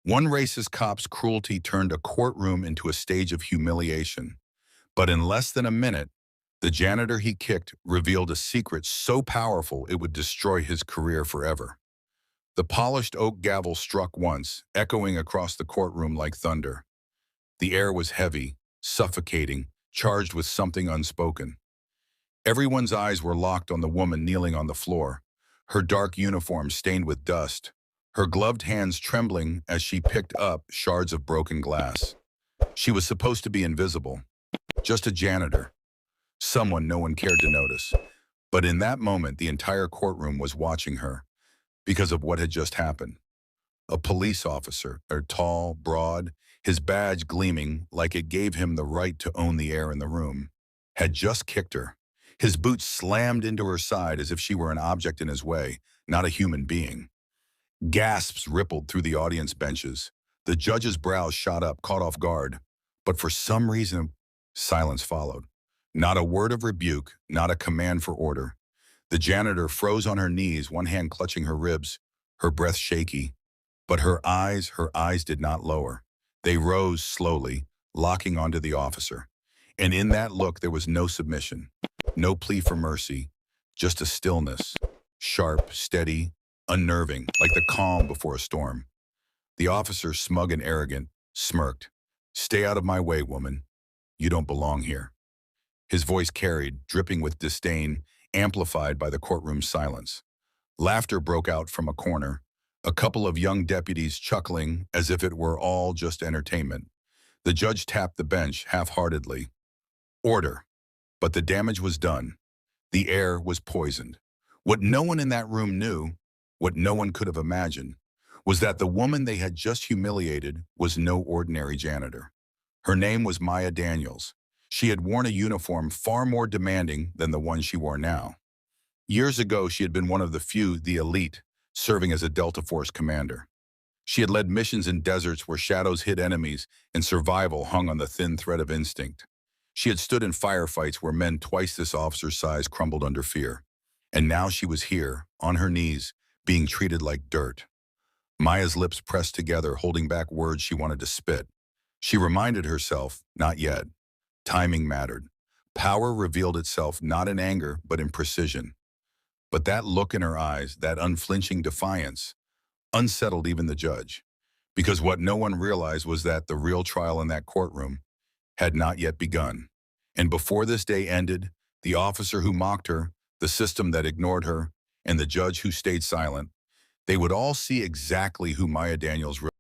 One racist cop's cruelty turned a courtroom into a stage of humiliation. But in less than a minute, the janitor he kicked revealed a secret so powerful it would destroy his career forever. The polished oak gavel struck once, echoing across the courtroom like thunder. The air was heavy, suffocating, charged with something unspoken. Everyone's eyes were locked on the woman kneeling on the floor, her dark uniform stained with dust, her gloved hands trembling as she picked up shards of broken glass. She was supposed to be invisible, just a janitor, someone no one cared to notice. But in that moment, the entire courtroom was watching her because of what had just happened. A police officer, tall, broad, his badge gleaming like it gave him the right to own the air in the room, had just kicked her. His boots slammed into her side as if she were an object in his way, not a human being. Gasps rippled through the audience benches. The judge's brows shot up, caught off guard. But for some reason, silence followed. Not a word of rebuke, not a command for order. The janitor froze on her knees, one hand clutching her ribs, her breath shaky. But her eyes did not lower. They rose slowly, locking onto the officer. And in that look, there was no submission, no plea for mercy, just a stillness, sharp, steady, unnerving, like the calm before a storm. The officer, smug and arrogant, smirked. "Stay out of my way, woman. You don't belong here." His voice carried, dripping with disdain, amplified by the courtroom's silence. Laughter broke out from a corner, a couple of young deputies chuckling as if it were all just entertainment. The judge tapped the bench half-heartedly. Order. But the damage was done. The air was poisoned. What no one in that room knew, what no one could have imagined, was that the woman they had just humiliated was no ordinary janitor. Her name was Maya Daniels. She had worn a uniform far more demanding than the one she wore now. Years ago, she had been one of the few, the elite, serving as a Delta Force commander. She had led missions in deserts where shadows hid enemies and survival hung on the thin thread of instinct. She had stood in firefights where men twice this officer's size crumbled under fear. And now she was here, on her knees, being treated like dirt. Maya's lips pressed together, holding back words she wanted to spit. She reminded herself, not yet. Timing mattered. Power revealed itself not in anger, but in precision. But that look in her eyes, that unflinching defiance, unsettled even the judge. Because what no one realized was that the real trial in that courtroom had not yet begun. And before this day ended, the officer who mocked her, the system that ignored her, and the judge who stayed silent, they would all see exactly who Maya Daniels